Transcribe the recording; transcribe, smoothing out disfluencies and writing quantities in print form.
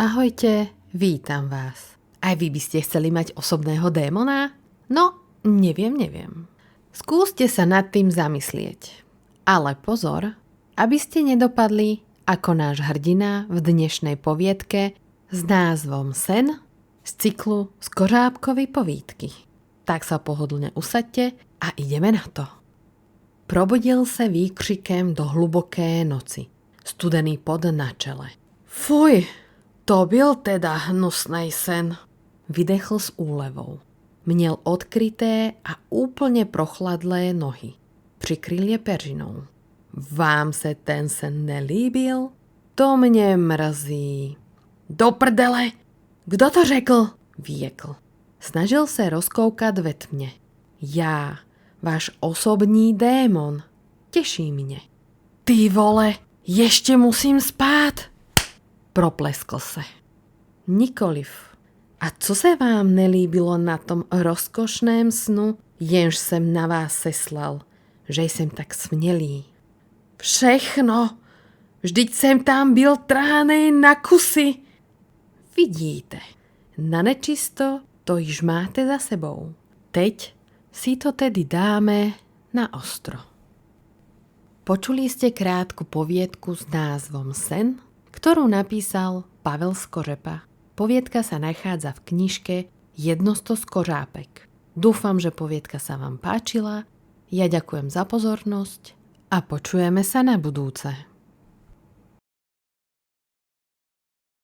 Ahojte, vítam vás. Aj vy by ste chceli mať osobného démona? No, neviem. Skúste sa nad tým zamyslieť. Ale pozor, aby ste nedopadli ako náš hrdina v dnešnej poviedke s názvom Sen z cyklu Skořápkovy povídky. Tak sa pohodlne usaďte a ideme na to. Probudil se výkřikem do hluboké noci. Studený pod na čele. Fuj! To byl teda hnusnej sen, vydechl s úlevou. Měl odkryté a úplně prochladlé nohy. Přikryl je peřinou. Vám se ten sen nelíbil? To mě mrzí. Do prdele! Kdo to řekl? Vyjekl. Snažil se rozkoukat ve tmě. Já, váš osobní démon. Těší mě. Ty vole, ještě musím spát! Propleskl se. Nikoliv. A co se vám nelíbilo na tom rozkošném snu, jenž jsem na vás seslal, že jsem tak smělý? Všechno. Vždyť jsem tam byl trhaný na kusy. Vidíte, na nečisto to již máte za sebou. Teď si to tedy dáme na ostro. Počuli ste krátku poviedku s názvom Sen, ktorú napísal Pavel Skořepa. Poviedka sa nachádza v knižke Jednosto skořápek. Dúfam, že poviedka sa vám páčila. Ja ďakujem za pozornosť a počujeme sa na budúce.